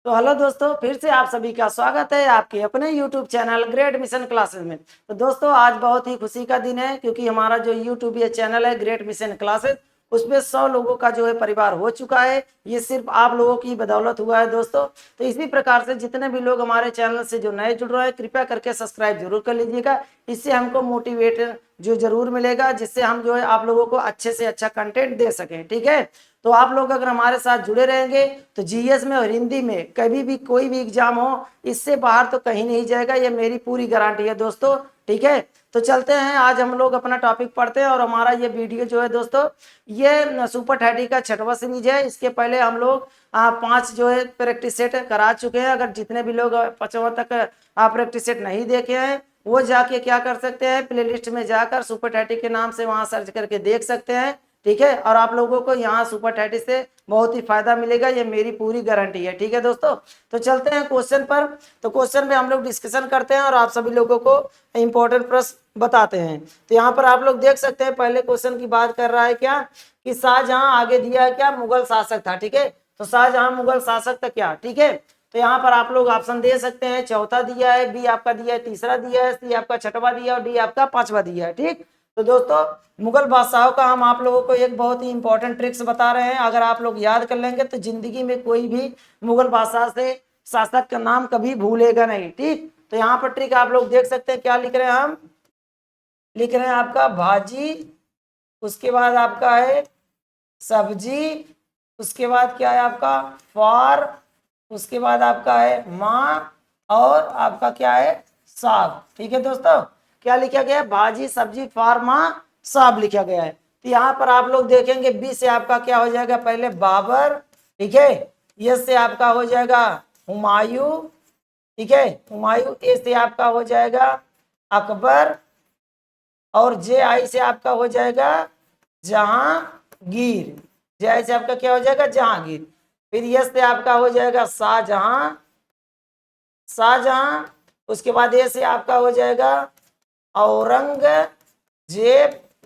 तो हेलो दोस्तों, फिर से आप सभी का स्वागत है आपके अपने YouTube channel great mission classes में। तो दोस्तों आज बहुत ही खुशी का दिन है क्योंकि हमारा जो YouTube ये चैनल है ग्रेट मिशन क्लासेस, उसमें 100 लोगों का जो है परिवार हो चुका है। ये सिर्फ आप लोगों की बदौलत हुआ है दोस्तों। तो इसी प्रकार से जितने भी लोग हमारे चैनल से जो नए जुड़ रहे हैं, कृपया करके सब्सक्राइब जरूर कर लीजिएगा। इससे हमको मोटिवेट जो जरूर मिलेगा, जिससे हम जो है आप लोगों को अच्छे से अच्छा कंटेंट दे सकें। ठीक है, तो आप लोग अगर हमारे साथ जुड़े रहेंगे तो जीएस में और हिंदी में कभी भी कोई भी एग्जाम हो, इससे बाहर तो कहीं नहीं जाएगा, ये मेरी पूरी गारंटी है दोस्तों। ठीक है, तो चलते हैं, आज हम लोग अपना टॉपिक पढ़ते हैं। और हमारा ये वीडियो जो है दोस्तों, ये सुपर 30 का 6वां सीरीज है। इसके पहले हम लोग 5 जो है प्रैक्टिस सेट करा चुके हैं। अगर जितने भी लोग 5वां तक प्रैक्टिस सेट नहीं देखे हैं, वो जाके क्या कर सकते हैं, प्लेलिस्ट में जाकर सुपर 30 के नाम से वहां सर्च करके देख सकते हैं। ठीक है, और आप लोगों को यहाँ सुपर 30 से बहुत ही फायदा मिलेगा, ये मेरी पूरी गारंटी है। ठीक है दोस्तों, तो चलते हैं क्वेश्चन पर। तो क्वेश्चन में हम लोग डिस्कशन करते हैं और आप सभी लोगों को इंपॉर्टेंट प्रश्न बताते हैं। तो यहाँ पर आप लोग देख सकते हैं, पहले क्वेश्चन की बात कर रहा है क्या कि शाहजहां आगे दिया है क्या, मुगल शासक था। ठीक है, तो शाहजहां मुगल शासक था क्या। ठीक है, तो यहाँ पर आप लोग ऑप्शन दे सकते हैं, चौथा दिया है, बी आपका दिया है, तीसरा दिया है, सी आपका 6वां दिया है और डी आपका 5वां दिया है। ठीक, तो दोस्तों मुगल बादशाहों का हम आप लोगों को एक बहुत ही इंपॉर्टेंट ट्रिक्स बता रहे हैं। अगर आप लोग याद कर लेंगे तो जिंदगी में कोई भी मुगल बादशाह से शासक का नाम कभी भूलेगा नहीं। ठीक, तो यहाँ पर ट्रिक आप लोग देख सकते हैं, क्या लिख रहे हैं, हम लिख रहे हैं आपका भाजी, उसके बाद आपका है सब्जी, उसके बाद क्या है आपका फार, उसके बाद आपका है माँ, और आपका क्या है साग। ठीक है दोस्तों, क्या लिखा गया है, भाजी सब्जी फार माँ साग लिखा गया है। तो यहाँ पर आप लोग देखेंगे बी से आपका क्या हो जाएगा, पहले बाबर। ठीक है, ये से आपका हो जाएगा हुमायूं। ठीक है, हुमायूं। ए से आपका हो जाएगा अकबर, और जे आई से आपका हो जाएगा जहांगीर। जे आई से आपका क्या हो जाएगा, जहांगीर। फिर यस से आपका हो जाएगा शाहजहां, शाहजहां। उसके बाद ए से आपका हो जाएगा औरंगजेब,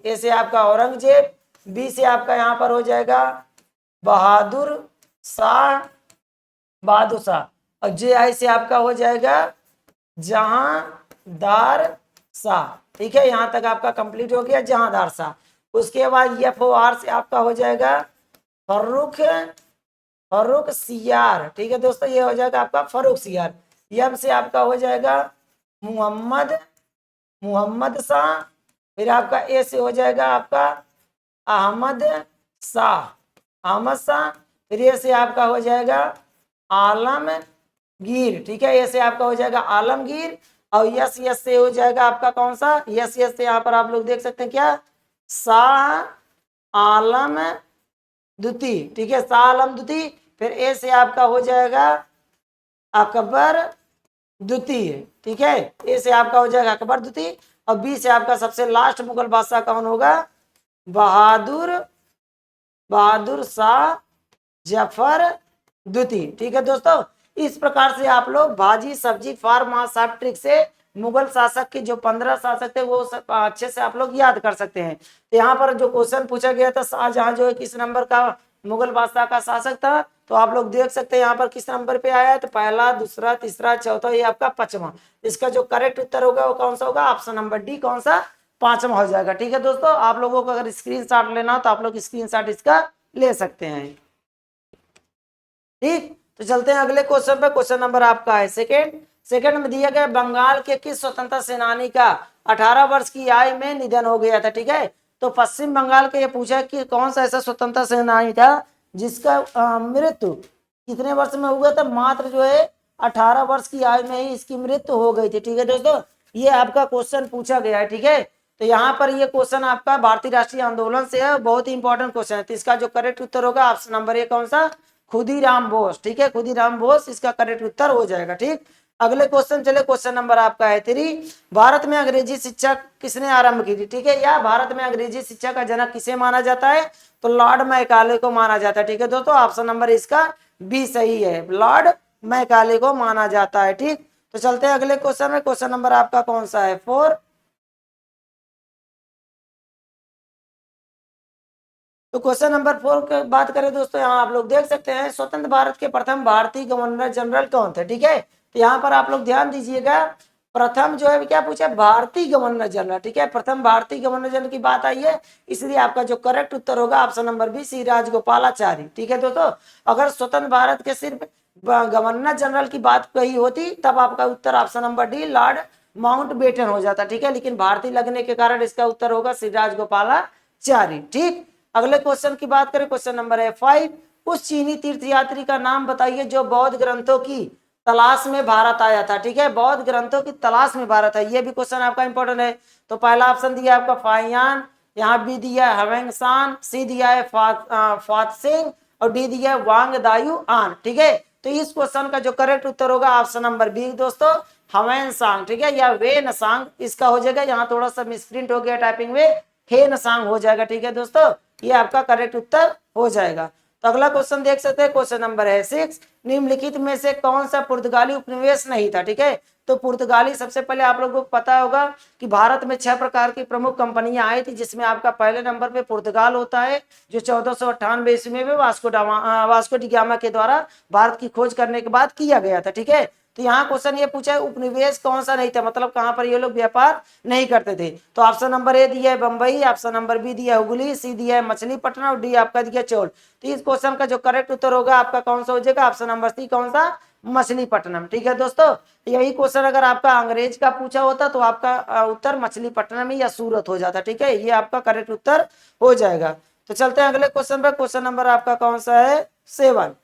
ए से आपका औरंगजेब। बी से आपका यहाँ पर हो जाएगा बहादुर शाह, बहादुर शाह। और जे आई से आपका हो जाएगा जहांदार शाह। ठीक है, यहां तक आपका कंप्लीट हो गया, जहांदार शाह। उसके बाद एफ ओ आर से आपका हो जाएगा फर्रुख, फर्रुख सियार। ठीक है दोस्तों, ये हो जाएगा आपका फर्रुख सियार। एम से आपका हो जाएगा मोहम्मद, मोहम्मद शाह। फिर आपका ए से हो जाएगा आपका अहमद शाह, अहमद शाह। फिर ए से आपका हो जाएगा आलमगीर। ठीक है, ए से आपका हो जाएगा आलमगीर। और यस यस से हो जाएगा आपका कौन सा, यस यस से यहाँ पर आप लोग देख सकते हैं क्या, शाह आलम द्वितीय। ठीक है, शाह आलम द्वितीय। फिर ए से आपका हो जाएगा अकबर द्वितीय। ठीक है, ए से आपका हो जाएगा अकबर द्वितीय। और बी से आपका सबसे लास्ट मुगल बादशाह कौन होगा, बहादुर, बहादुर शाह जफर द्वितीय। ठीक है दोस्तों, इस प्रकार से आप लोग भाजी सब्जी फार मां साग ट्रिक से मुगल शासक के जो 15 शासक थे वो सब अच्छे से आप लोग याद कर सकते हैं। तो यहाँ पर जो क्वेश्चन पूछा गया था, शाहजहां जो है किस नंबर का मुगल बादशाह का शासक था, तो आप लोग देख सकते हैं यहाँ पर किस नंबर पे आया है, तो पहला, दूसरा, तीसरा, चौथा, ये आपका 5वां। इसका जो करेक्ट उत्तर होगा वो कौन सा होगा, ऑप्शन नंबर डी, कौन सा, 5वां हो जाएगा। ठीक है दोस्तों, आप लोगों को अगर स्क्रीनशॉट लेना हो तो आप लोग स्क्रीनशॉट इसका ले सकते हैं। ठीक, तो चलते हैं अगले क्वेश्चन पे। क्वेश्चन नंबर आपका है सेकेंड में दिया गया, बंगाल के किस स्वतंत्रता सेनानी का 18 वर्ष की आयु में निधन हो गया था। ठीक है, तो पश्चिम बंगाल के ये पूछा कि कौन सा ऐसा स्वतंत्रता सेनानी था जिसका मृत्यु कितने वर्ष में हुआ था, मात्र जो है 18 वर्ष की आयु में ही इसकी मृत्यु हो गई थी। ठीक है दोस्तों, ये आपका क्वेश्चन पूछा गया है। ठीक है, तो यहाँ पर ये क्वेश्चन आपका भारतीय राष्ट्रीय आंदोलन से है, बहुत ही इंपॉर्टेंट क्वेश्चन है। तो इसका जो करेक्ट उत्तर होगा ऑप्शन नंबर ए, कौन सा, खुदीराम बोस। ठीक है, खुदीराम बोस इसका करेक्ट उत्तर हो जाएगा। ठीक, अगले क्वेश्चन चले, क्वेश्चन नंबर आपका है 3, भारत में अंग्रेजी शिक्षा किसने आरंभ की थी। ठीक है, या भारत में अंग्रेजी शिक्षा का जनक किसे माना जाता है, तो लॉर्ड मैकाले को माना जाता है। ठीक है दोस्तों, ऑप्शन नंबर इसका बी सही है, लॉर्ड मैकाले को माना जाता है। ठीक, तो चलते हैं अगले क्वेश्चन में। क्वेश्चन नंबर आपका कौन सा है, 4। तो क्वेश्चन नंबर 4 की बात करें दोस्तों, यहाँ आप लोग देख सकते हैं स्वतंत्र भारत के प्रथम भारतीय गवर्नर जनरल कौन थे। ठीक है, तो यहाँ पर आप लोग ध्यान दीजिएगा, प्रथम जो है क्या पूछा, भारतीय गवर्नर जनरल। ठीक है, प्रथम भारतीय गवर्नर जनरल की बात आई है, इसलिए आपका जो करेक्ट उत्तर होगा option number B, Shri Rajagopalachari. ठीक है दोस्तों, अगर स्वतंत्र भारत के सिर्फ गवर्नर जनरल की बात कही होती तब आपका उत्तर option number D, Lord Mountbatten हो जाता। ठीक है, लेकिन भारतीय लगने के कारण इसका उत्तर होगा श्री राजगोपालाचारी। ठीक, अगले क्वेश्चन की बात करें, क्वेश्चन नंबर है 5, उस चीनी तीर्थयात्री का नाम बताइए जो बौद्ध ग्रंथों की तलाश में भारत आया था। ठीक है, बौद्ध ग्रंथों की तलाश में भारत है, ये भी क्वेश्चन आपका इंपॉर्टेंट है। तो पहला ऑप्शन दिया आपका फाहियान, यहाँ बी दिया है हवेंगसान, सी दिया है फातसिंग और डी दिया है वांग दायु आन। ठीक है, तो इस क्वेश्चन का जो करेक्ट उत्तर होगा ऑप्शन नंबर बी दोस्तों, हवेनसांग। ठीक है, या वे नसांग इसका हो जाएगा, यहाँ थोड़ा सा मिसप्रिंट हो गया टाइपिंग में, हे नसांग हो जाएगा। ठीक है दोस्तों, ये आपका करेक्ट उत्तर हो जाएगा। तो अगला क्वेश्चन देख सकते हैं, क्वेश्चन नंबर है 6, निम्नलिखित में से कौन सा पुर्तगाली उपनिवेश नहीं था। ठीक है, तो पुर्तगाली सबसे पहले आप लोगों को पता होगा कि भारत में 6 प्रकार की प्रमुख कंपनियां आई थी, जिसमें आपका पहले नंबर पे पुर्तगाल होता है, जो 1498 ईस्वी में वास्को डी गामा के द्वारा भारत की खोज करने के बाद किया गया था। ठीक है, तो यहाँ क्वेश्चन ये पूछा है उपनिवेश कौन सा नहीं था, मतलब कहां पर ये लोग व्यापार नहीं करते थे। तो ऑप्शन नंबर ए दिया है बंबई, ऑप्शन नंबर बी दिया है हुगली, सी दिया है मछलीपट्टनम और डी आपका दिया चोल। तो इस क्वेश्चन का जो करेक्ट उत्तर होगा आपका कौन सा हो जाएगा, ऑप्शन नंबर सी, कौन सा, मछलीपट्टनम। ठीक है दोस्तों, यही क्वेश्चन अगर आपका अंग्रेज का पूछा होता तो आपका उत्तर मछलीपट्टनम या सूरत हो जाता। ठीक है, ये आपका करेक्ट उत्तर हो जाएगा। तो चलते हैं अगले क्वेश्चन पर, क्वेश्चन नंबर आपका कौन सा है 7।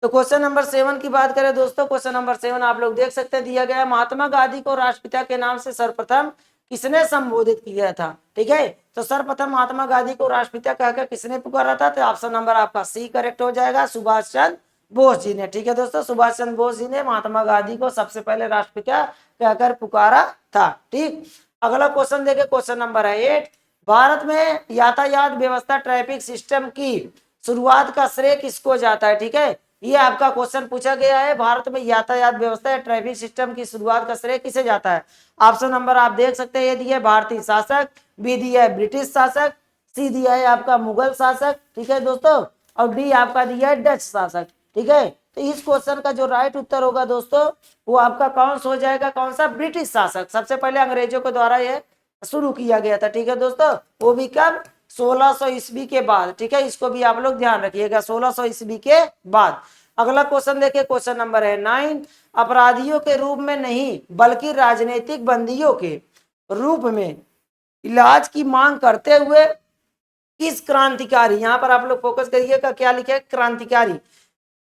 तो क्वेश्चन नंबर 7 की बात करें दोस्तों, क्वेश्चन नंबर 7 आप लोग देख सकते हैं, दिया गया है महात्मा गांधी को राष्ट्रपिता के नाम से सर्वप्रथम किसने संबोधित किया था। ठीक है, तो सर्वप्रथम महात्मा गांधी को राष्ट्रपिता कहकर किसने पुकारा था, तो ऑप्शन नंबर आपका सी करेक्ट हो जाएगा, सुभाष चंद्र बोस जी ने। ठीक है दोस्तों, सुभाष चंद्र बोस जी ने महात्मा गांधी को सबसे पहले राष्ट्रपिता कहकर पुकारा था। ठीक, अगला क्वेश्चन देखे, क्वेश्चन नंबर है 8, भारत में यातायात व्यवस्था ट्रैफिक सिस्टम की शुरुआत का श्रेय किसको जाता है। ठीक है, ये आपका क्वेश्चन पूछा गया है, भारत में यातायात व्यवस्था या ट्रैफिक सिस्टम की शुरुआत का श्रेय किसे जाता है। ऑप्शन नंबर आप देख सकते हैं, ये दिया है भारतीय शासक, बी दिया है ब्रिटिश शासक, सी दिया है आपका मुगल शासक। ठीक है दोस्तों, और डी आपका दिया है डच शासक। ठीक है, तो इस क्वेश्चन का जो राइट उत्तर होगा दोस्तों वो आपका कौन सा हो जाएगा, कौन सा, ब्रिटिश शासक। सबसे पहले अंग्रेजों के द्वारा ये शुरू किया गया था। ठीक है दोस्तों, वो भी कब, 1600 ईस्वी के बाद। ठीक है, इसको भी आप लोग ध्यान रखिएगा, 1600 ईस्वी के बाद। अगला क्वेश्चन देखिए, क्वेश्चन नंबर है 9, अपराधियों के रूप में नहीं बल्कि राजनीतिक बंदियों के रूप में इलाज की मांग करते हुए किस क्रांतिकारी, यहां पर आप लोग फोकस करिएगा, क्या लिखे है, क्रांतिकारी,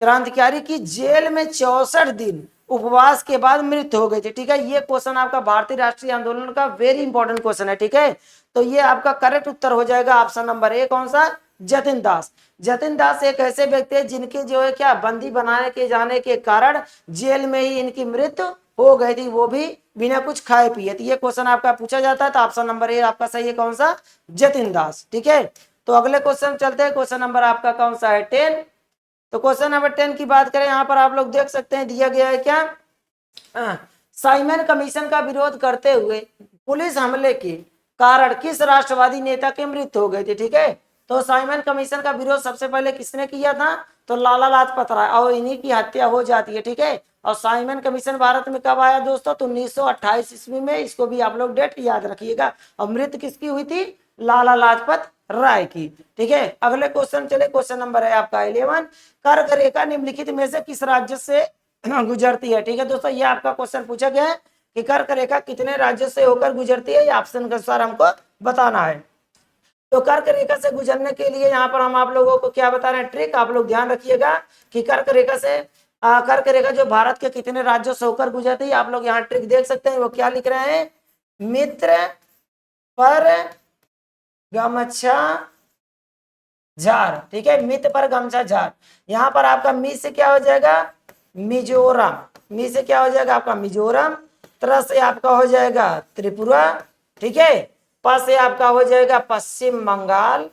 क्रांतिकारी की जेल में 64 दिन उपवास के बाद मृत्यु हो गई थी। ठीक है, ये क्वेश्चन आपका भारतीय राष्ट्रीय आंदोलन का वेरी इंपॉर्टेंट क्वेश्चन है। ठीक है, तो ये आपका करेक्ट उत्तर हो जाएगा ऑप्शन नंबर ए, कौन सा, जतिन दास। जतिन दास एक ऐसे व्यक्ति है जिनके जो है क्या बंदी बनाने के जाने के कारण जेल में ही इनकी मृत्यु हो गई थी, वो भी बिना कुछ खाए पिए। तो ये क्वेश्चन आपका पूछा जाता है, तो ऑप्शन नंबर ए आपका सही है, कौन सा, जतिन दास। ठीक है, तो अगले क्वेश्चन चलते हैं, क्वेश्चन नंबर आपका कौन सा है 10। तो क्वेश्चन नंबर 10 की बात करें, यहाँ पर आप लोग देख सकते हैं, दिया गया है क्या, साइमन कमीशन का विरोध करते हुए पुलिस हमले के कारण किस राष्ट्रवादी नेता की मृत्यु हो गई थी। ठीक है, तो साइमन कमीशन का विरोध सबसे पहले किसने किया था, तो लाला लाजपत राय, और इन्हीं की हत्या हो जाती है। ठीक है, और साइमन कमीशन भारत में कब आया दोस्तों, तो 1928 ईस्वी में, इसको भी आप लोग डेट याद रखिएगा। और मृत्यु किसकी हुई थी, लाला लाजपत राय की। ठीक है, अगले क्वेश्चन चले, क्वेश्चन नंबर है आपका 11, कर्क रेखा निम्नलिखित में से किस राज्य से गुजरती है। ठीक है दोस्तों, ये आपका क्वेश्चन पूछा गया है कि कर्क रेखा कितने राज्यों से होकर गुजरती है, ये ऑप्शन के अनुसार हमको बताना है। तो कर्क रेखा से गुजरने के लिए यहाँ पर हम आप लोगों को क्या बता रहे हैं, ट्रिक आप लोग ध्यान रखिएगा कि कर्क रेखा जो भारत के कितने राज्यों से होकर गुजरती है। आप लोग यहाँ ट्रिक देख सकते हैं, वो क्या लिख रहे हैं, मित्र पर गमछा झार। ठीक है, मित्र पर गमछा झार, यहाँ पर आपका मी से क्या हो जाएगा, मिजोरम, मी से क्या हो जाएगा आपका मिजोरम, त्र से आपका हो जाएगा त्रिपुरा। ठीक है, प से आपका हो जाएगा पश्चिम बंगाल,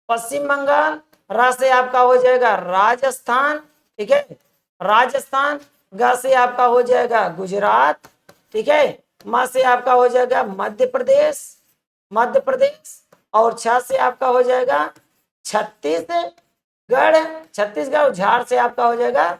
पश्चिम बंगाल, र से आपका हो जाएगा राजस्थान। ठीक है, राजस्थान, ग से आपका हो जाएगा गुजरात। ठीक है, म से आपका हो जाएगा मध्य प्रदेश, मध्य प्रदेश, और छ से आपका हो जाएगा छत्तीसगढ़, छत्तीसगढ़, झार से आपका हो जाएगा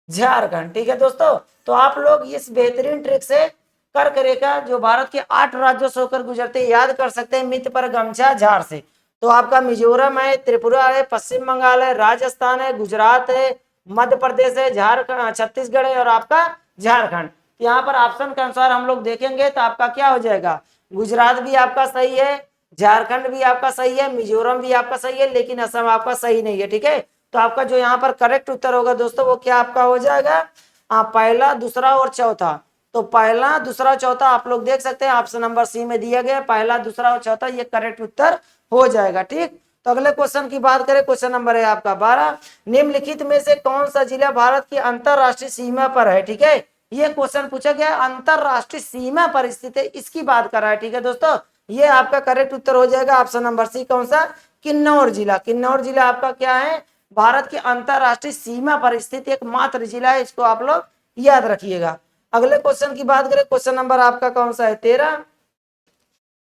झारखंड। ठीक है दोस्तों, तो आप लोग इस बेहतरीन ट्रिक से कर्क रेखा जो भारत के 8 राज्यों से होकर गुजरते याद कर सकते हैं। मित्र पर गमछा झार से, तो आपका मिजोरम है, त्रिपुरा है, पश्चिम बंगाल है, राजस्थान है, गुजरात है, मध्य प्रदेश है, झारखंड, छत्तीसगढ़ है और आपका झारखंड। यहाँ पर ऑप्शन के अनुसार हम लोग देखेंगे तो आपका क्या हो जाएगा, गुजरात भी आपका सही है, झारखंड भी आपका सही है, मिजोरम भी आपका सही है, लेकिन असम आपका सही नहीं है। ठीक है, तो आपका जो यहाँ पर करेक्ट उत्तर होगा दोस्तों वो क्या आपका हो जाएगा, पहला, दूसरा और चौथा। तो पहला, दूसरा, चौथा आप लोग देख सकते हैं ऑप्शन नंबर सी में दिया गया, पहला, दूसरा और चौथा ये करेक्ट उत्तर हो जाएगा। ठीक, तो अगले क्वेश्चन की बात करें, क्वेश्चन नंबर है आपका 12, निम्नलिखित में से कौन सा जिला भारत की अंतरराष्ट्रीय सीमा पर है। ठीक है, ये क्वेश्चन पूछा गया अंतरराष्ट्रीय सीमा पर स्थित है, इसकी बात कर रहा है। ठीक है दोस्तों, ये आपका करेक्ट उत्तर हो जाएगा ऑप्शन नंबर सी, कौन सा, किन्नौर जिला। किन्नौर जिला आपका क्या है, भारत की अंतरराष्ट्रीय सीमा पर स्थित एकमात्र जिला है, इसको आप लोग याद रखिएगा। अगले क्वेश्चन की बात करें, क्वेश्चन नंबर आपका कौन सा है 13,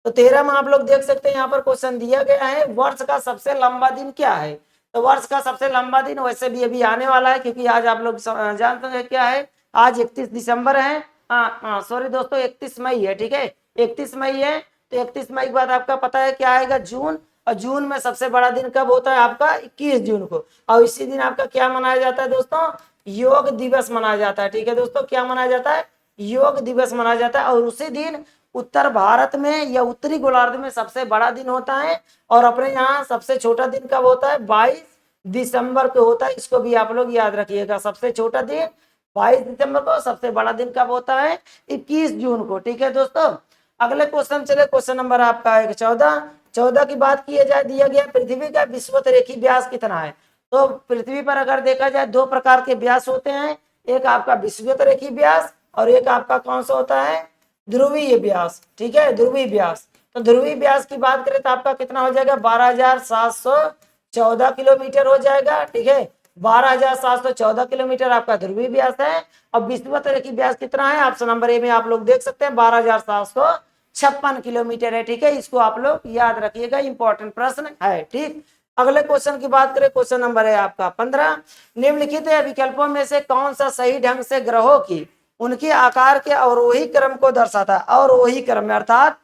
तो 13 में आप लोग देख सकते हैं यहाँ पर क्वेश्चन दिया गया है, वर्ष का सबसे लंबा दिन क्या है। तो वर्ष का सबसे लंबा दिन वैसे भी अभी आने वाला है, क्योंकि आज आप लोग जानते हैं क्या है, आज 31 दिसंबर है, सॉरी दोस्तों 31 मई है। ठीक है, 31 मई है, तो 31 मई के बाद आपका पता है क्या आएगा, जून, और जून में सबसे बड़ा दिन कब होता है आपका, 21 जून को। और इसी दिन आपका क्या मनाया जाता है दोस्तों, योग दिवस मनाया जाता है। ठीक है दोस्तों, क्या मनाया जाता है, योग दिवस मनाया जाता है। और उसी दिन उत्तर भारत में या उत्तरी गोलार्ध में सबसे बड़ा दिन होता है, और अपने यहाँ सबसे छोटा दिन कब होता है, 22 दिसंबर को होता है। इसको भी आप लोग याद रखिएगा, सबसे छोटा दिन 22 दिसंबर को, सबसे बड़ा दिन कब होता है, 21 जून को। ठीक है दोस्तों, अगले क्वेश्चन चले, क्वेश्चन नंबर आपका है 14, 14 की बात की जाए, दिया गया पृथ्वी का विषुवतरेखी व्यास कितना है। तो पृथ्वी पर अगर देखा जाए दो प्रकार के व्यास होते हैं, एक आपका विषुवतरेखी व्यास और एक आपका कौन सा होता है, ध्रुवीय व्यास। ठीक है, ध्रुवीय व्यास। तो ध्रुवीय व्यास की बात करें तो आपका कितना हो जाएगा, 12,714 किलोमीटर हो जाएगा। ठीक है, 12,714 किलोमीटर आपका ध्रुवीय व्यास है। और विषुवतरेखी व्यास कितना है, ऑप्शन नंबर ए में आप लोग देख सकते हैं 12,756 किलोमीटर है। ठीक है, इसको आप लोग याद रखिएगा, इंपॉर्टेंट प्रश्न है। ठीक, अगले क्वेश्चन की बात करें, क्वेश्चन नंबर है आपका 15, निम्नलिखित विकल्पों में से कौन सा सही ढंग से ग्रहों की उनके आकार के अवरोही क्रम को दर्शाता है। अवरोही क्रम में अर्थात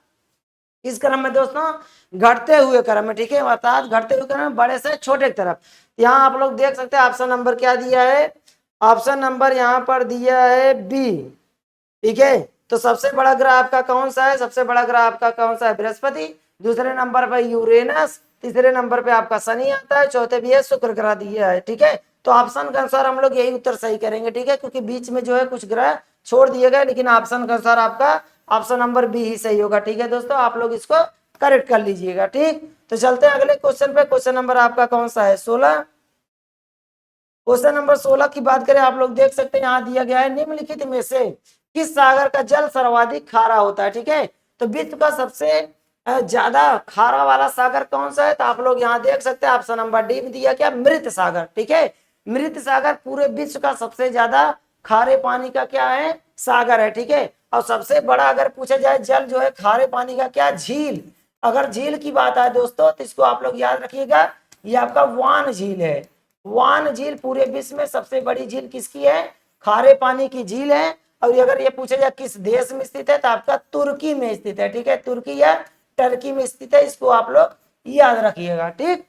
इस क्रम में दोस्तों घटते हुए क्रम में। ठीक है, अर्थात घटते हुए क्रम में बड़े से छोटे की तरफ। यहाँ आप लोग देख सकते हैं ऑप्शन नंबर क्या दिया है, ऑप्शन नंबर यहाँ पर दिया है बी। ठीक है, तो सबसे बड़ा ग्रह आपका कौन सा है, सबसे बड़ा ग्रह आपका कौन सा है, बृहस्पति, दूसरे नंबर पर यूरेनस, तीसरे नंबर पे आपका शनि आता है, चौथे भी है शुक्र ग्रह दिया है। ठीक है, तो ऑप्शन के अनुसार हम लोग यही उत्तर सही करेंगे। ठीक है, क्योंकि बीच में जो है कुछ ग्रह छोड़ दिए गए, लेकिन ऑप्शन के अनुसार आपका ऑप्शन नंबर बी ही सही होगा। ठीक है दोस्तों, आप लोग इसको करेक्ट कर लीजिएगा। ठीक, तो चलते हैं अगले क्वेश्चन पे, क्वेश्चन नंबर आपका कौन सा है 16, क्वेश्चन नंबर 16 की बात करें, आप लोग देख सकते हैं यहाँ दिया गया है, निम्नलिखित में से किस सागर का जल सर्वाधिक खारा होता है। ठीक है, तो विश्व का सबसे ज्यादा खारा वाला सागर कौन सा है, तो आप लोग यहाँ देख सकते हैं ऑप्शन नंबर डी में दिया क्या, मृत सागर। ठीक है, मृत सागर पूरे विश्व का सबसे ज्यादा खारे पानी का क्या है, सागर है। ठीक है, और सबसे बड़ा अगर पूछा जाए जल जो है खारे पानी का क्या, झील। अगर झील की बात आए दोस्तों तो इसको आप लोग याद रखिएगा, ये आपका वान झील है। वान झील पूरे विश्व में सबसे बड़ी झील किसकी है, खारे पानी की झील है। और अगर ये पूछा जाए किस देश में स्थित है, तो आपका तुर्की में स्थित है। ठीक है, तुर्की या टर्की में स्थित है, इसको आप लोग याद रखिएगा। ठीक,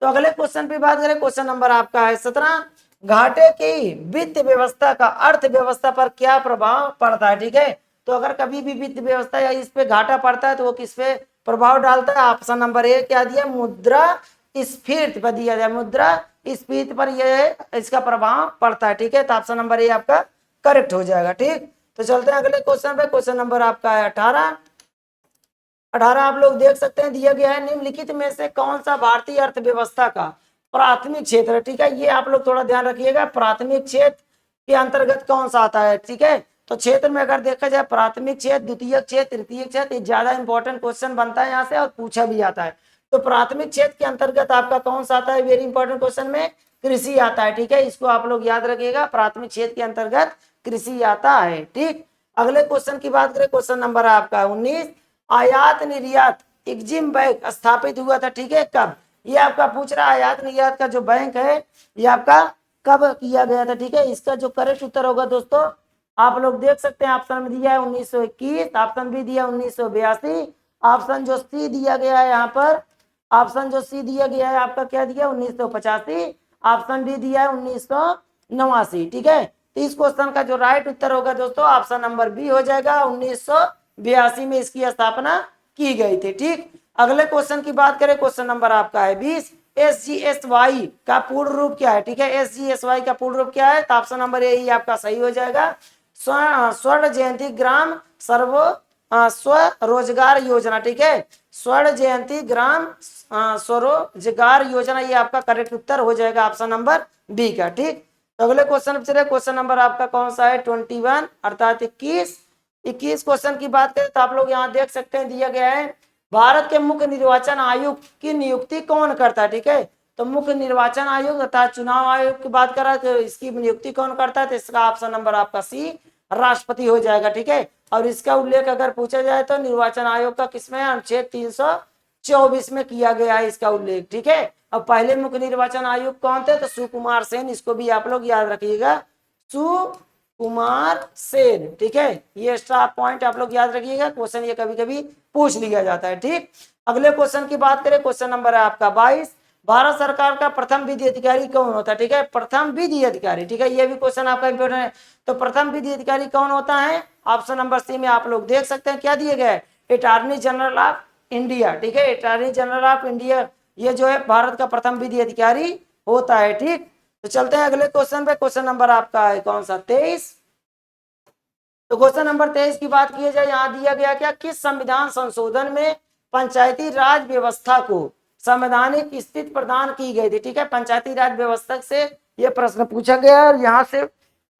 तो अगले क्वेश्चन पे बात करें, क्वेश्चन नंबर आपका है 17, घाटे की वित्त व्यवस्था का अर्थव्यवस्था पर क्या प्रभाव पड़ता है। ठीक है, तो अगर कभी भी वित्त व्यवस्था या इस पे घाटा पड़ता है तो वो किस पे प्रभाव डालता है, ऑप्शन नंबर ए क्या दिया, मुद्रा स्फीति पर दिया जाए, मुद्रा स्फीति पर ये इसका प्रभाव पड़ता है। ठीक है, तो ऑप्शन नंबर ए आपका करेक्ट हो जाएगा। ठीक, तो चलते हैं अगले क्वेश्चन पे, क्वेश्चन नंबर आपका है 18, 18 आप लोग देख सकते हैं दिया गया है, निम्नलिखित में से कौन सा भारतीय अर्थव्यवस्था का प्राथमिक क्षेत्र है। ठीक है, ये आप लोग थोड़ा ध्यान रखिएगा, प्राथमिक क्षेत्र के अंतर्गत कौन सा आता है। ठीक है, तो क्षेत्र में अगर देखा जाए प्राथमिक क्षेत्र, द्वितीय क्षेत्र, तृतीय क्षेत्र, ये ज्यादा इंपॉर्टेंट क्वेश्चन बनता है यहाँ से और पूछा भी जाता है। तो प्राथमिक क्षेत्र के अंतर्गत आपका कौन सा आता है, वेरी इंपॉर्टेंट क्वेश्चन में कृषि आता है। ठीक है, इसको आप लोग याद रखिएगा, प्राथमिक क्षेत्र के अंतर्गत कृषि आता है। ठीक, अगले क्वेश्चन की बात करें, क्वेश्चन नंबर आपका 19, आयात निर्यात एग्जिम बैंक स्थापित हुआ था, ठीक है, कब? ये आपका पूछ रहा है आयात निर्यात का जो बैंक है ये आपका कब किया गया था, ठीक है। इसका जो करेक्ट उत्तर होगा दोस्तों, आप लोग देख सकते हैं ऑप्शन में दिया है 1921, ऑप्शन बी दिया 1982, ऑप्शन जो सी दिया गया है यहाँ पर, ऑप्शन जो सी दिया गया है आपका क्या दिया 1985, ऑप्शन डी दिया है 1989, ठीक है। तो इस क्वेश्चन का जो राइट उत्तर होगा दोस्तों ऑप्शन नंबर बी हो जाएगा, 1982 में इसकी स्थापना की गई थी, ठीक। अगले क्वेश्चन की बात करें, क्वेश्चन नंबर आपका है 20, SGSY का पूर्ण रूप क्या है, ठीक है। SGSY का पूर्ण रूप क्या है, तो ऑप्शन नंबर ए ही आपका सही हो जाएगा, स्वर्ण जयंती ग्राम स्वरोजगार योजना, ठीक है। स्वर्ण जयंती ग्राम स्वरोजगार योजना, ये आपका करेक्ट उत्तर हो जाएगा ऑप्शन नंबर बी का, ठीक। तो अगले क्वेश्चन पे चले, क्वेश्चन नंबर आपका कौन सा है 21 अर्थात 21 क्वेश्चन की बात करें तो आप लोग यहाँ देख सकते हैं दिया गया है, भारत के मुख्य निर्वाचन आयुक्त की नियुक्ति कौन करता है, ठीक है। तो मुख्य निर्वाचन आयोग तथा चुनाव आयोग की बात करा तो इसकी नियुक्ति कौन करता है, तो इसका ऑप्शन नंबर आपका सी राष्ट्रपति हो जाएगा, ठीक है। और इसका उल्लेख अगर पूछा जाए तो निर्वाचन आयोग का किसमें अनुच्छेद 324 में किया गया है इसका उल्लेख, ठीक है। अब पहले मुख्य निर्वाचन आयुक्त कौन थे, तो सुकुमार सेन, इसको भी आप लोग याद रखिएगा, सुकुमार सेन, ठीक है। ये एक्स्ट्रा पॉइंट आप लोग याद रखिएगा, क्वेश्चन ये कभी कभी पूछ लिया जाता है, ठीक। अगले क्वेश्चन की बात करें, क्वेश्चन नंबर है आपका 22, भारत सरकार का प्रथम विधि अधिकारी कौन होता है, ठीक है। प्रथम विधि अधिकारी, ठीक है, ये भी क्वेश्चन आपका इंपोर्टेंट है। तो प्रथम विधि अधिकारी कौन होता है, ऑप्शन नंबर सी में आप लोग देख सकते हैं क्या दिए गए, अटॉर्नी जनरल ऑफ इंडिया, ठीक है। अटॉर्नी जनरल ऑफ इंडिया ये जो है भारत का प्रथम विधि अधिकारी होता है, ठीक। तो चलते हैं अगले क्वेश्चन पे, क्वेश्चन नंबर आपका है कौन सा 23। तो क्वेश्चन नंबर 23 की बात की जाए, यहाँ दिया गया क्या, किस संविधान संशोधन में पंचायती राज व्यवस्था को संवैधानिक स्थिति प्रदान की गई थी, ठीक है। पंचायती राज व्यवस्था से यह प्रश्न पूछा गया और यहाँ से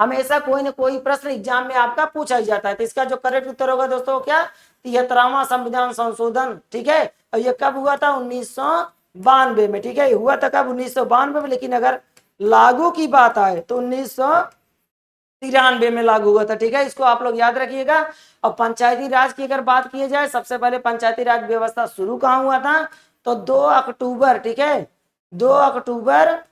हमेशा कोई ना कोई प्रश्न एग्जाम में आपका पूछा ही जाता है। तो इसका जो करेक्ट उत्तर होगा दोस्तों क्या, 73वां संविधान संशोधन, ठीक है। और ये कब हुआ था 1992 में, ठीक है। हुआ था कब 1992 में, लेकिन अगर लागू की बात आए तो 1993 में लागू हुआ था, ठीक है। इसको आप लोग याद रखिएगा। और पंचायती राज की अगर बात की जाए, सबसे पहले पंचायती राज व्यवस्था शुरू कहाँ हुआ था, तो 2 अक्टूबर, ठीक है, 2 अक्टूबर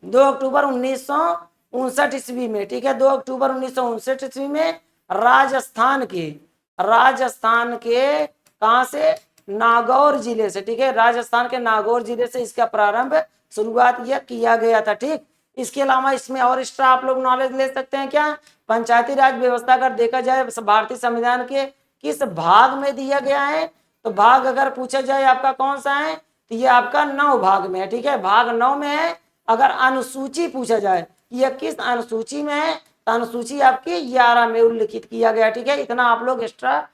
1959 ईस्वी में, ठीक है। 2 अक्टूबर 1959 ईस्वी में राजस्थान के कहां से, नागौर जिले से, ठीक है। राजस्थान के नागौर जिले से इसका प्रारंभ शुरुआत यह किया गया था, ठीक। इसके अलावा इसमें और एक्स्ट्रा आप लोग नॉलेज ले सकते हैं क्या, पंचायती राज व्यवस्था अगर देखा जाए भारतीय संविधान के किस भाग में दिया गया है, तो भाग अगर पूछा जाए आपका कौन सा है, तो ये आपका 9 भाग में है, ठीक है, भाग 9 में है। अगर अनुसूची पूछा जाए यह किस अनुसूची में है, तो अनुसूची आपकी 11 में उल्लिखित किया गया, ठीक है। इतना आप लोग एक्स्ट्रा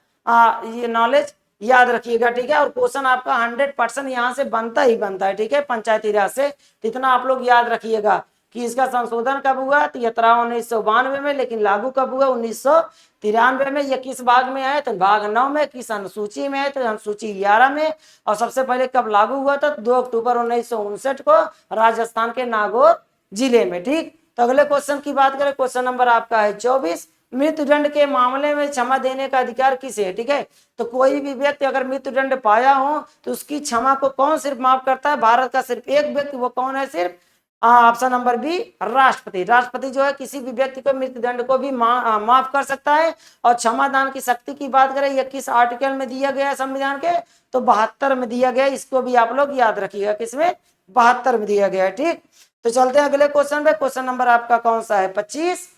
ये नॉलेज याद रखिएगा, ठीक है। और क्वेश्चन आपका 100% यहाँ से बनता ही बनता है, ठीक है, पंचायती राज से। तो इतना आप लोग याद रखिएगा कि इसका संशोधन कब हुआ, 1992 में, लेकिन लागू कब हुआ 1993 में। ये किस भाग में है, तो भाग 9 में। किस अनुसूची में है, तो अनुसूची 11 में। और सबसे पहले कब लागू हुआ था, 2 अक्टूबर 1959 को राजस्थान के नागौर जिले में, ठीक। तो अगले क्वेश्चन की बात करें, क्वेश्चन नंबर आपका है 24, मृत्यु दंड के मामले में क्षमा देने का अधिकार किसे है, ठीक है। तो कोई भी व्यक्ति अगर मृत्यु दंड पाया हो तो उसकी क्षमा को कौन सिर्फ माफ करता है, भारत का सिर्फ एक व्यक्ति, वो कौन है, सिर्फ ऑप्शन नंबर बी राष्ट्रपति। राष्ट्रपति जो है किसी भी व्यक्ति को मृत्यु दंड को भी माफ कर सकता है। और क्षमा दान की शक्ति की बात करें, यह किस आर्टिकल में दिया गया है संविधान के, तो 72 में दिया गया है। इसको भी आप लोग याद रखिएगा, किसमें, 72 में दिया गया है, ठीक। तो चलते हैं अगले क्वेश्चन पे, क्वेश्चन नंबर आपका कौन सा है 25।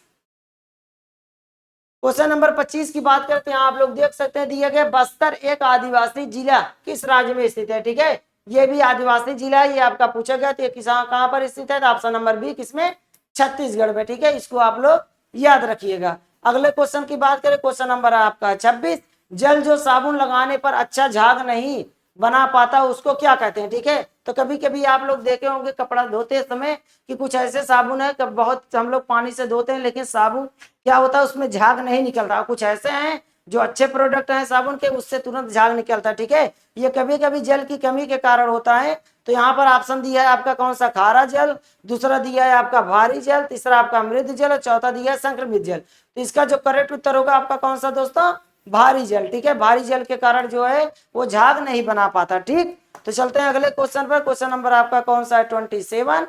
क्वेश्चन नंबर 25 की बात करते हैं, आप लोग देख सकते हैं दिया गया, बस्तर एक आदिवासी जिला किस राज्य में स्थित है, ठीक है। ये भी आदिवासी जिला है, ये आपका पूछा गया, तो किसान कहां पर स्थित है, तो ऑप्शन नंबर बी किसमें, छत्तीसगढ़ में, ठीक है। इसको आप लोग याद रखिएगा। अगले क्वेश्चन की बात करें, क्वेश्चन नंबर आपका 26, जल जो साबुन लगाने पर अच्छा झाग नहीं बना पाता उसको क्या कहते हैं, ठीक है। तो कभी कभी आप लोग देखे होंगे कपड़ा धोते समय कि कुछ ऐसे साबुन है कि बहुत हम लोग पानी से धोते हैं, लेकिन साबुन क्या होता है उसमें झाग नहीं निकल रहा। कुछ ऐसे हैं जो अच्छे प्रोडक्ट हैं साबुन के, उससे तुरंत झाग निकलता है, ठीक है। ये कभी कभी जल की कमी के कारण होता है। तो यहाँ पर ऑप्शन दिया है आपका कौन सा, खारा जल, दूसरा दिया है आपका भारी जल, तीसरा आपका मृद जल और चौथा दिया है संक्रमित जल। तो इसका जो करेक्ट उत्तर होगा आपका कौन सा दोस्तों, भारी जल, ठीक है, भारी जल के कारण जो है वो झाग नहीं बना पाता। ठीक, तो चलते हैं अगले क्वेश्चन पर। क्वेश्चन नंबर आपका कौन सा है? 27।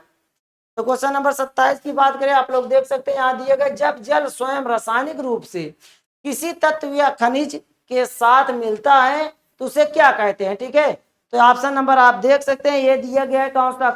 तो क्वेश्चन नंबर 27 की बात करें, आप लोग देख सकते हैं यहाँ दिए गए, जब जल स्वयं रासायनिक रूप से किसी तत्व या खनिज के साथ मिलता है तो उसे क्या कहते हैं? ठीक है, तो ऑप्शन नंबर आप देख सकते हैं, ये दिया गया है कौन सा?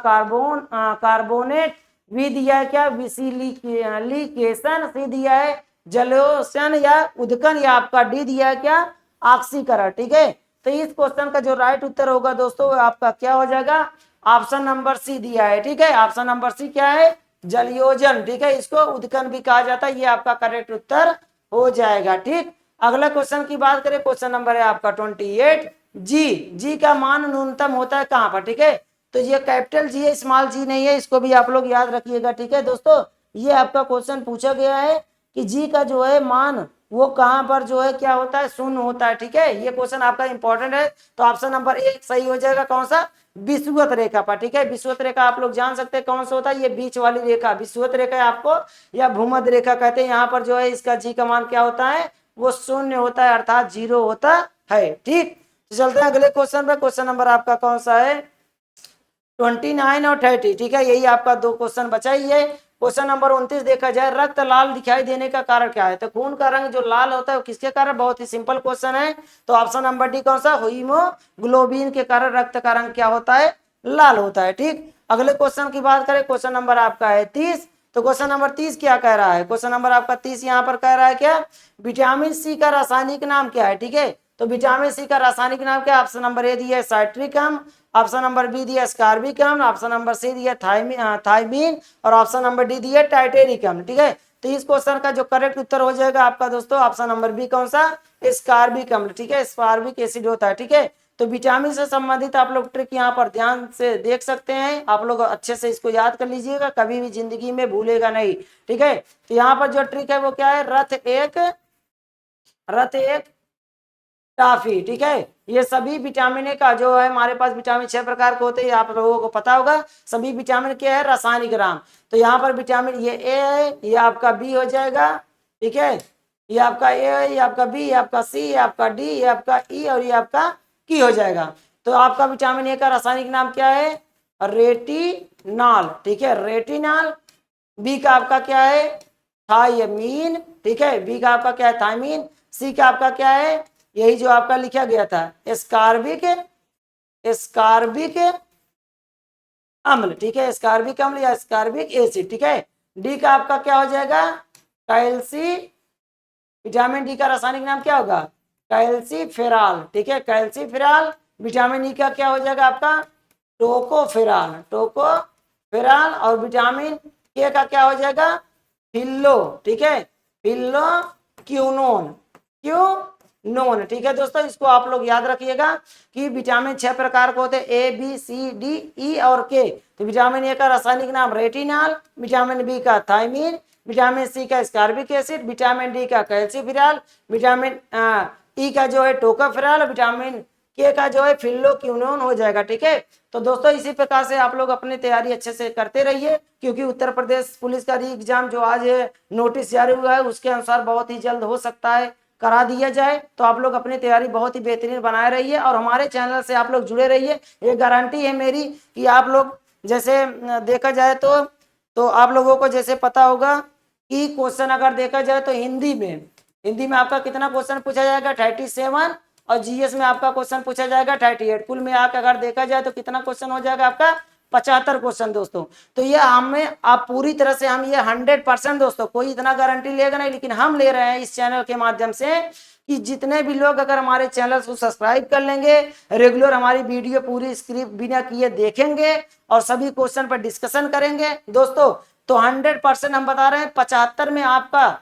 कार्बोनेट। बी दिया है क्या? विसिलिकेशन। सी दिया है जलोशन या उदकन, या आपका डी दिया है क्या? ऑक्सीकरण। ठीक है, तो इस क्वेश्चन का जो राइट उत्तर होगा दोस्तों आपका क्या हो जाएगा? ऑप्शन नंबर सी दिया है। ठीक है, ऑप्शन नंबर सी क्या है? जलयोजन। ठीक है, इसको उदकन भी कहा जाता है, ये आपका करेक्ट उत्तर हो जाएगा। ठीक, अगला क्वेश्चन की बात करें, क्वेश्चन नंबर है आपका 28। जी का मान न्यूनतम होता है कहां पर? ठीक है, तो ये कैपिटल जी है, स्मॉल जी नहीं है, इसको भी आप लोग याद रखिएगा। ठीक है दोस्तों, ये आपका क्वेश्चन पूछा गया है कि जी का जो है मान वो कहां पर जो है क्या होता है? शून्य होता है। ठीक है, ये क्वेश्चन आपका इंपॉर्टेंट है, तो ऑप्शन नंबर एक सही हो जाएगा। कौन सा? विषुवत रेखा पर। ठीक है, विषुवत रेखा आप लोग जान सकते हैं कौन सा होता है? ये बीच वाली रेखा विषुवत रेखा आपको, या भूमध्य रेखा कहते हैं। यहाँ पर जो है इसका जी का मान क्या होता है? वो शून्य होता है, अर्थात 0 होता है। ठीक, तो चलते हैं अगले क्वेश्चन पर। क्वेश्चन नंबर आपका कौन सा है? 29 और 30। ठीक है, यही आपका दो क्वेश्चन बचा ही है। क्वेश्चन नंबर 29 देखा जाए, रक्त लाल दिखाई देने का कारण क्या है? तो खून का रंग जो लाल होता है वो किसके कारण? बहुत ही सिंपल क्वेश्चन है, तो ऑप्शन नंबर डी कौन सा? हीमोग्लोबिन के कारण रक्त का रंग क्या होता है? लाल होता है। ठीक, अगले क्वेश्चन की बात करें, क्वेश्चन नंबर आपका है 30। तो क्वेश्चन नंबर 30 क्या कह रहा है? क्वेश्चन नंबर आपका 30 यहाँ पर कह रहा है क्या? विटामिन सी का रासायनिक नाम क्या है? ठीक है, तो विटामिन सी का रासायनिक नाम क्या? ऑप्शन नंबर ए दिया है साइट्रिक अम्ल, ऑप्शन नंबर बी दिया स्कारबिक अम्ल, ऑप्शन नंबर सी दिया थाइमीन, और ऑप्शन नंबर डी दिया टाइटेरिक अम्ल। ठीक है, तो इस क्वेश्चन का जो करेक्ट उत्तर हो जाएगा आपका दोस्तों ऑप्शन नंबर बी कौन सा? स्कारबिक अम्ल। ठीक है, स्कारबिक एसिड होता है। ठीक है, तो विटामिन से संबंधित आप लोग ट्रिक यहाँ पर ध्यान से देख सकते हैं, आप लोग अच्छे से इसको याद कर लीजिएगा, कभी भी जिंदगी में भूलेगा नहीं। ठीक है, तो यहाँ पर जो ट्रिक है वो क्या है? रथ एक टाफी। ठीक है, ये सभी विटामिन का जो है हमारे पास विटामिन 6 प्रकार के होते हैं, आप लोगों को पता होगा। सभी विटामिन क्या है? रासायनिक नाम। तो यहाँ पर विटामिन ये ए है, ये आपका बी हो जाएगा। ठीक है, ये आपका ए है, ये आपका बी, ये आपका सी, ये आपका डी, ये आपका ई, और ये आपका की हो जाएगा। तो आपका विटामिन ए का रासायनिक नाम क्या है? रेटिनॉल। ठीक है, रेटिनॉल। बी का आपका क्या है? थायमीन। ठीक है, बी का आपका क्या है? थायमीन। सी का आपका क्या है? यही जो आपका लिखा गया था स्कारबिक स्कारबिक अम्ल। ठीक है, स्कारबिक अम्ल या स्कारबिक एसिड। ठीक है, डी का आपका क्या हो जाएगा? कैल्सी। विटामिन डी का रासायनिक नाम क्या होगा? कैल्सीफेराल। ठीक है, कैल्सीफेराल। विटामिन ई का क्या हो जाएगा आपका? टोकोफेराल। और विटामिन के का क्या हो जाएगा? फिल्लो। ठीक है, फिल्लो क्यूनोन। ठीक है दोस्तों, इसको आप लोग याद रखिएगा कि विटामिन 6 प्रकार के होते हैं, A B C D E और के। तो विटामिन ए का रासायनिक नाम रेटिनॉल, विटामिन बी का थायमीन, विटामिन सी का स्कारबिक एसिड, विटामिन डी का कैल्सीफेराल, विटामिन ई का जो है टोकोफेराल, विटामिन के का जो है फिल्लोक्विनोन हो जाएगा। ठीक है, तो दोस्तों इसी प्रकार से आप लोग अपनी तैयारी अच्छे से करते रहिए, क्योंकि उत्तर प्रदेश पुलिस का री एग्जाम जो आज नोटिस जारी हुआ है उसके अनुसार बहुत ही जल्द हो सकता है करा दिया जाए। तो आप लोग अपनी तैयारी बहुत ही बेहतरीन बनाए रहिए और हमारे चैनल से आप लोग जुड़े रहिए। ये गारंटी है मेरी कि आप लोग जैसे देखा जाए तो आप लोगों को जैसे पता होगा कि क्वेश्चन अगर देखा जाए तो हिंदी में आपका कितना क्वेश्चन पूछा जाएगा? 37, और जीएस में आपका क्वेश्चन पूछा जाएगा 38। कुल में आकर अगर देखा जाए तो कितना क्वेश्चन हो जाएगा आपका? 75 क्वेश्चन दोस्तों। तो ये हमें आप पूरी तरह से हम ये 100% दोस्तों, कोई इतना गारंटी लेगा नहीं, लेकिन हम ले रहे हैं इस चैनल के माध्यम से कि जितने भी लोग अगर हमारे चैनल को सब्सक्राइब कर लेंगे, रेगुलर हमारी वीडियो पूरी स्क्रिप्ट बिना किए देखेंगे और सभी क्वेश्चन पर डिस्कशन करेंगे दोस्तों, तो 100% हम बता रहे हैं 75 में आपका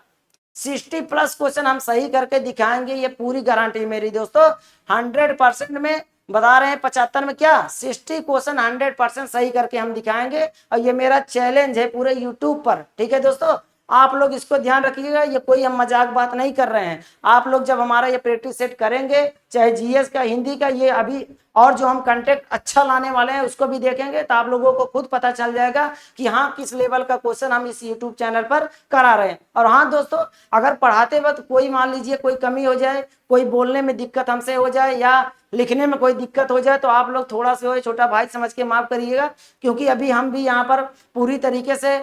60+ क्वेश्चन हम सही करके दिखाएंगे। ये पूरी गारंटी मेरी दोस्तों, 100% में बता रहे हैं। 75 में क्या 60 क्वेश्चन 100% सही करके हम दिखाएंगे, और ये मेरा चैलेंज है पूरे यूट्यूब पर। ठीक है दोस्तों, आप लोग इसको ध्यान रखिएगा, ये कोई हम मजाक बात नहीं कर रहे हैं। आप लोग जब हमारा ये प्रैक्टिस सेट करेंगे, चाहे जीएस का, हिंदी का, ये अभी और जो हम कंटेंट अच्छा लाने वाले हैं उसको भी देखेंगे, तो आप लोगों को खुद पता चल जाएगा कि हाँ किस लेवल का क्वेश्चन हम इस यूट्यूब चैनल पर करा रहे हैं। और हाँ दोस्तों, अगर पढ़ाते वक्त कोई मान लीजिए कोई कमी हो जाए, कोई बोलने में दिक्कत हमसे हो जाए या लिखने में कोई दिक्कत हो जाए, तो आप लोग थोड़ा सा छोटा भाई समझ के माफ करिएगा, क्योंकि अभी हम भी यहाँ पर पूरी तरीके से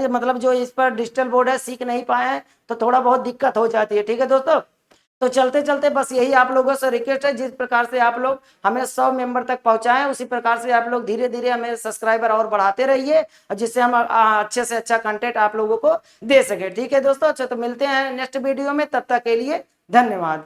मतलब जो इस पर डिजिटल बोर्ड है सीख नहीं पाए हैं, तो थोड़ा बहुत दिक्कत हो जाती है। ठीक है दोस्तों, तो चलते चलते बस यही आप लोगों से रिक्वेस्ट है, जिस प्रकार से आप लोग हमें 100 मेंबर तक पहुंचाएं, उसी प्रकार से आप लोग धीरे धीरे हमें सब्सक्राइबर और बढ़ाते रहिए, और जिससे हम अच्छे से अच्छा कंटेंट आप लोगों को दे सके। ठीक है दोस्तों, अच्छा तो मिलते हैं नेक्स्ट वीडियो में, तब तक के लिए धन्यवाद।